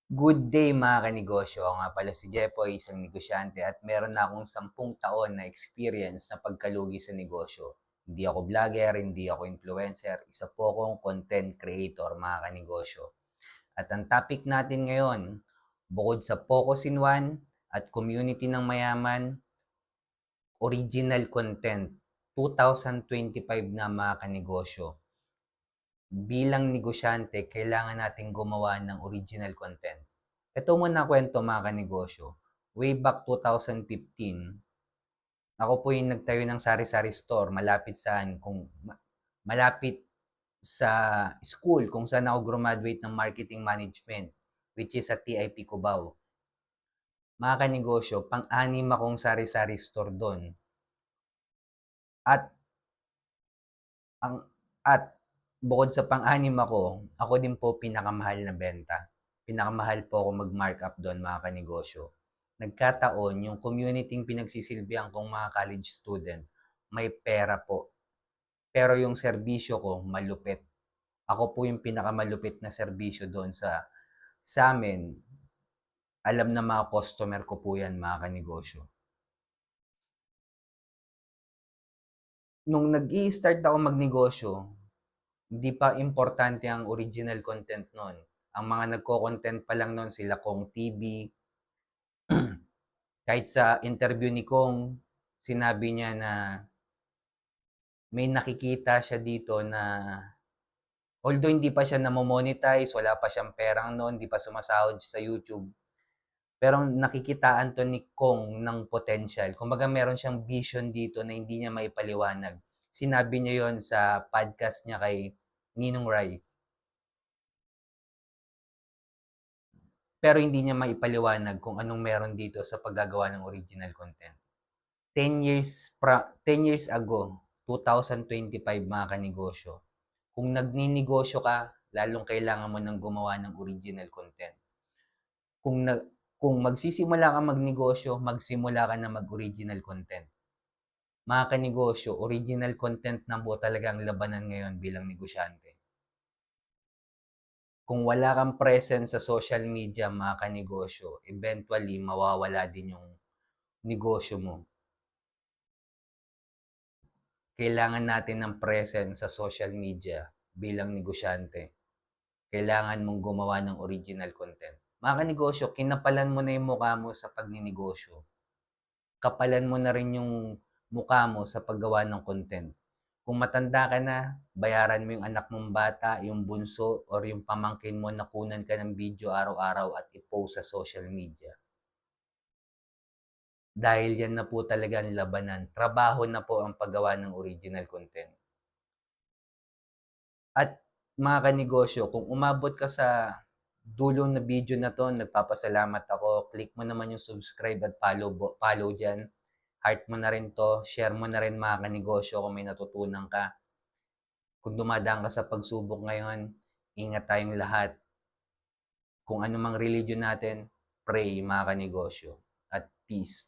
Good day mga kanegosyo, ako nga pala si Jepoy, isang negosyante at meron na akong 10 taon na experience na pagkalugi sa negosyo. Hindi ako vlogger, hindi ako influencer, isa po akong content creator mga kanegosyo. At ang topic natin ngayon, bukod sa Focus in One at Community ng Mayaman, Original Content 2025 na mga kanegosyo. Bilang negosyante, kailangan nating gumawa ng original content. Ito muna kwento mga kanegosyo. Way back 2015, ako po yung nagtayo ng sari-sari store malapit saan, malapit sa school kung saan ako graduate ng marketing management, which is sa TIP Cubao. Mga kanegosyo, pang-anim akong sari-sari store doon. At ang at bukod sa pang-anim ako din po pinakamahal na benta. Pinakamahal po ako mag-markup doon mga kanegosyo. Nagkataon, yung community pinagsisilbihan kong mga college student, may pera po. Pero yung serbisyo ko, malupit. Ako po yung pinakamalupit na serbisyo doon sa amin. Alam na mga customer ko po yan, mga kanegosyo. Nung nag-i-start ako magnegosyo, hindi pa importante ang original content nun. Ang mga nagko-content pa lang nun sila Kong TV. Kahit sa interview ni Kong, sinabi niya na may nakikita siya dito na although hindi pa siya namo-monetize, wala pa siyang perang noon, hindi pa sumasahod sa YouTube. Pero nakikitaan to ni Kong ng potential. Kumbaga meron siyang vision dito na hindi niya maipaliwanag. Sinabi niya yon sa podcast niya kay Ninong Rai. Pero hindi niya maipaliwanag kung anong meron dito sa paggagawa ng original content. 10 years ago, 2025 mga kanegosyo, kung nagninegosyo ka, lalong kailangan mo nang gumawa ng original content. Kung na, kung magsisimula ka magnegosyo, magsimula ka na mag-original content. Mga kanegosyo, original content na po talaga ang labanan ngayon bilang negosyante. Kung wala kang presence sa social media, mga kanegosyo, eventually mawawala din yung negosyo mo. Kailangan natin ng presence sa social media bilang negosyante. Kailangan mong gumawa ng original content. Mga kanegosyo, kinapalan mo na yung mukha mo sa pagninegosyo. Kapalan mo na rin yung mukha mo sa paggawa ng content. Kung matanda ka na, bayaran mo yung anak mong bata, yung bunso, or yung pamangkin mo na kunan ka ng video araw-araw at i-post sa social media. Dahil yan na po talaga ang labanan. Trabaho na po ang paggawa ng original content. At mga kanegosyo, kung umabot ka sa dulo na video na to, nagpapasalamat ako. Click mo naman yung subscribe at follow dyan. Heart mo na rin to. Share mo na rin mga kanegosyo kung may natutunan ka. Kung dumadaan ka sa pagsubok ngayon, ingat tayong lahat. Kung ano mang religion natin, pray mga kanegosyo. At peace.